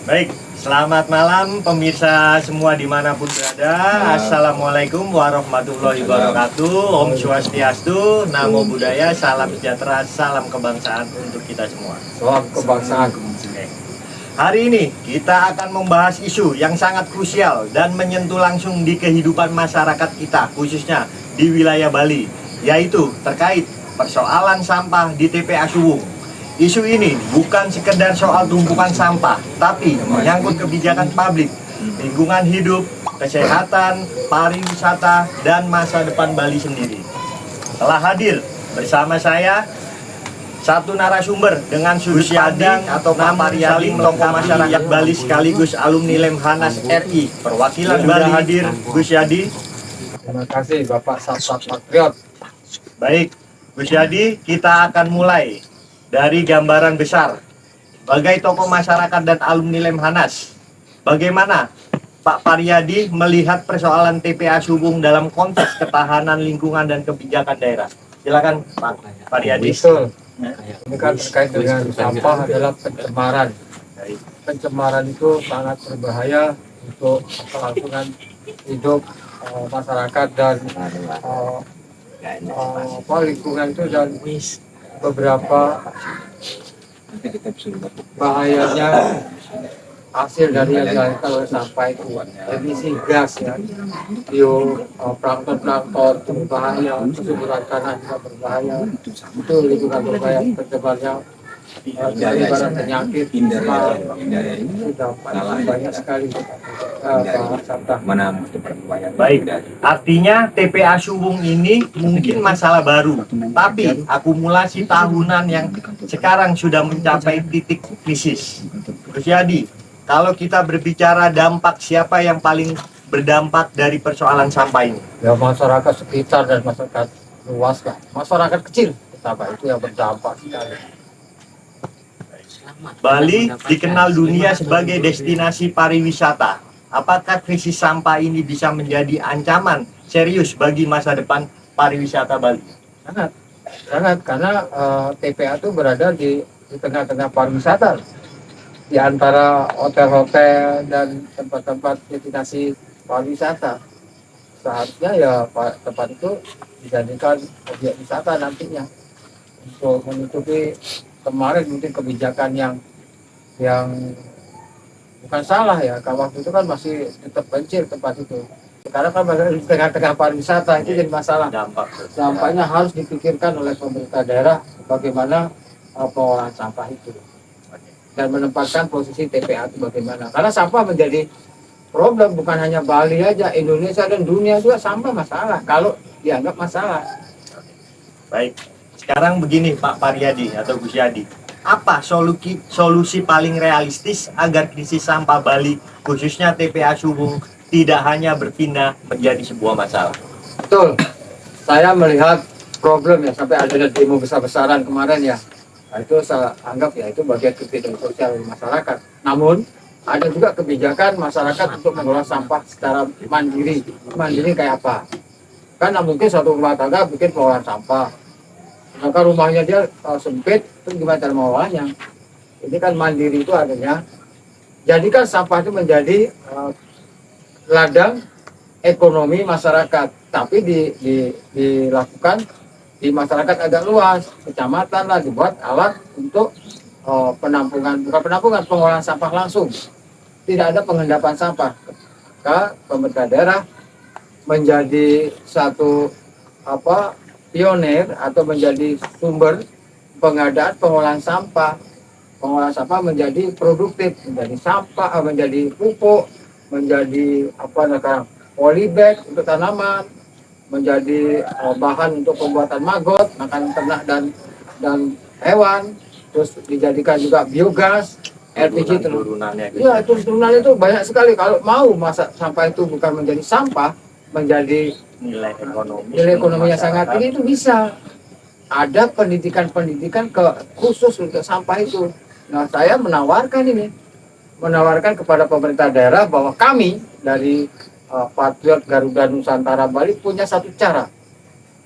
Baik, selamat malam pemirsa semua dimanapun berada. Assalamualaikum warahmatullahi wabarakatuh. Om Swastiastu, Namo Buddhaya, salam sejahtera, salam kebangsaan untuk kita semua. Salam kebangsaan. Oke. Hari ini kita akan membahas isu yang sangat krusial dan menyentuh langsung di kehidupan masyarakat kita, khususnya di wilayah Bali, yaitu terkait persoalan sampah di TPA Suwung. Isu ini bukan sekedar soal tumpukan sampah, tapi menyangkut kebijakan publik, lingkungan hidup, kesehatan, pariwisata, dan masa depan Bali sendiri. Telah hadir bersama saya satu narasumber dengan sudut pandang atau Papariyadi tokoh masyarakat Bali sekaligus alumni Lemhanas RI. Perwakilan Bali hadir, Gus Yadi. Terima kasih Bapak Sabta Patriot. Baik, Gus Yadi, kita akan mulai dari gambaran besar. Sebagai tokoh masyarakat dan alumni Lemhanas, bagaimana Pak Paryadi melihat persoalan TPA Suwung dalam konteks ketahanan lingkungan dan kebijakan daerah? Silakan Pak Paryadi. Betul. Ini kan terkait dengan sampah adalah pencemaran. Pencemaran itu sangat berbahaya untuk kelangsungan hidup masyarakat dan lingkungan itu, dan beberapa bahayanya hasil dari yang dihasilkan oleh sampah itu emisi gas ya, plankton itu berbahaya, kesuburan tanah juga berbahaya, itu lingkungan berbahaya, pencemarnya dari barang penyakit, sudah banyak sekali sampah. Baik, artinya TPA Suwung ini mungkin masalah baru, tapi akumulasi tahunan yang sekarang sudah mencapai titik krisis. Gus Yadi, kalau kita berbicara dampak, siapa yang paling berdampak dari persoalan sampah ini? Ya masyarakat sekitar dan masyarakat luas lah. Masyarakat kecil sampah itu yang berdampak sekali. Bali dikenal dunia sebagai destinasi pariwisata. Apakah krisis sampah ini bisa menjadi ancaman serius bagi masa depan pariwisata Bali? Sangat, karena TPA itu berada di tengah-tengah pariwisata, di antara hotel-hotel dan tempat-tempat destinasi pariwisata. Seharusnya ya tempat itu dijadikan objek wisata nantinya untuk menutupi kemarin mungkin kebijakan yang bukan salah ya. Kalau waktu itu kan masih tetap banjir tempat itu. Sekarang kan masih di tengah-tengah pariwisata, itu jadi masalah. Dampaknya harus dipikirkan oleh pemerintah daerah bagaimana pengolahan sampah itu dan menempatkan posisi TPA itu bagaimana. Karena sampah menjadi problem bukan hanya Bali aja, Indonesia dan dunia juga sampah masalah kalau dianggap masalah. Baik. Sekarang begini Pak Paryadi atau Gus Yadi, apa solusi paling realistis agar krisis sampah Bali, khususnya TPA Suwung, tidak hanya berpindah menjadi sebuah masalah? Betul, saya melihat problem ya, sampai ada demo besar-besaran kemarin ya. Nah, itu saya anggap ya itu bagian kebijakan sosial masyarakat. Namun ada juga kebijakan masyarakat untuk mengelola sampah secara mandiri. Mandiri kayak apa? Kan mungkin satu rumah tangga bikin pengolahan sampah. Maka rumahnya dia sempit, itu gimana cara mengolahnya? Ini kan mandiri itu adanya. Jadikan sampah itu menjadi ladang ekonomi masyarakat, tapi dilakukan di masyarakat agak luas, kecamatan lah, dibuat alat untuk penampungan, bukan penampungan, pengolahan sampah langsung. Tidak ada pengendapan sampah. Maka pemerintah daerah menjadi satu pionir atau menjadi sumber pengadaan pengolahan sampah. Pengolahan sampah menjadi produktif, menjadi sampah, menjadi pupuk, menjadi polybag untuk tanaman, menjadi bahan untuk pembuatan maggot, makanan ternak dan hewan, terus dijadikan juga biogas, LPG turunannya. Ya, turunannya itu banyak sekali. Kalau mau masa sampah itu bukan menjadi sampah, menjadi nilai ekonominya sangat tinggi, itu bisa ada pendidikan khusus untuk sampah itu. Nah, saya menawarkan kepada pemerintah daerah bahwa kami dari Patriot Garuda Nusantara Bali punya satu cara.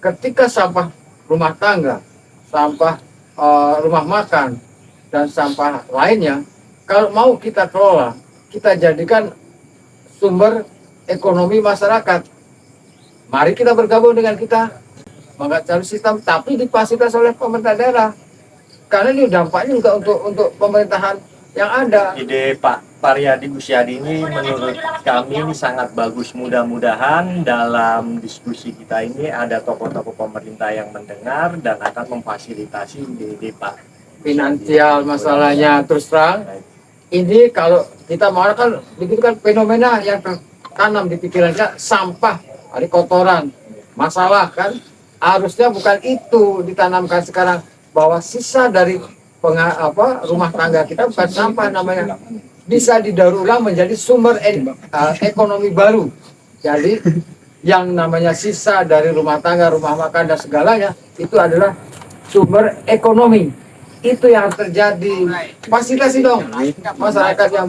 Ketika sampah rumah tangga, sampah rumah makan dan sampah lainnya kalau mau kita kelola, kita jadikan sumber ekonomi masyarakat. Mari kita bergabung dengan kita, mengatur sistem, tapi difasilitasi oleh pemerintah daerah. Karena ini dampaknya juga untuk pemerintahan yang ada. Ide Pak Paryadi Gusyadi ini menurut kami ini sangat bagus. Mudah-mudahan dalam diskusi kita ini ada tokoh-tokoh pemerintah yang mendengar dan akan memfasilitasi ide Pak. Finansial masalahnya terus terang. Ini kalau kita mau kan begitu kan fenomena yang tertanam di pikirannya sampah, ada kotoran, masalah kan. Harusnya bukan itu ditanamkan sekarang, bahwa sisa dari rumah tangga kita bukan sampah namanya, bisa didaur ulang menjadi sumber ekonomi baru. Jadi yang namanya sisa dari rumah tangga, rumah makan dan segalanya itu adalah sumber ekonomi. Itu yang terjadi. Fasilitasi dong masyarakat yang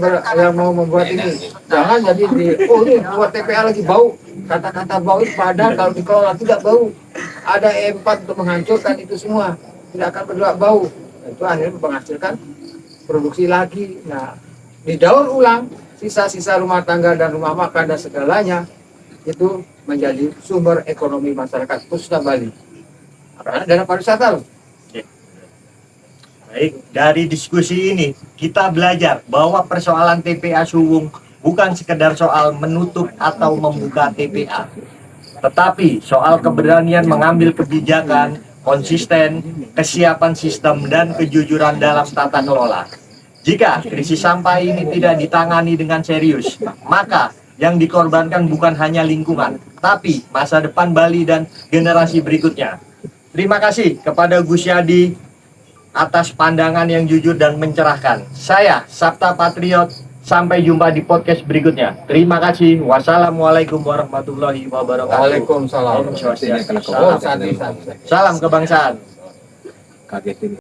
mau membuat ini. Jangan jadi ini buat TPA lagi bau. Kata-kata bau itu padahal kalau dikelola tidak bau. Ada E4 untuk menghancurkan itu semua. Tidak akan berdua bau. Itu akhirnya menghasilkan produksi lagi. Nah, didaur ulang sisa-sisa rumah tangga dan rumah makan dan segalanya itu menjadi sumber ekonomi masyarakat khususnya Bali. Karena dana pariwisata loh. Baik, dari diskusi ini kita belajar bahwa persoalan TPA Suwung bukan sekedar soal menutup atau membuka TPA, tetapi soal keberanian mengambil kebijakan, konsisten, kesiapan sistem, dan kejujuran dalam tata kelola. Jika krisis sampah ini tidak ditangani dengan serius, maka yang dikorbankan bukan hanya lingkungan, tapi masa depan Bali dan generasi berikutnya. Terima kasih kepada Gusyadi atas pandangan yang jujur dan mencerahkan. Saya Sabta Patriot, sampai jumpa di podcast berikutnya. Terima kasih. Wassalamualaikum warahmatullahi wabarakatuh. Waalaikumsalam. Om Swastiastu. Salam kebangsaan. Kaget ini.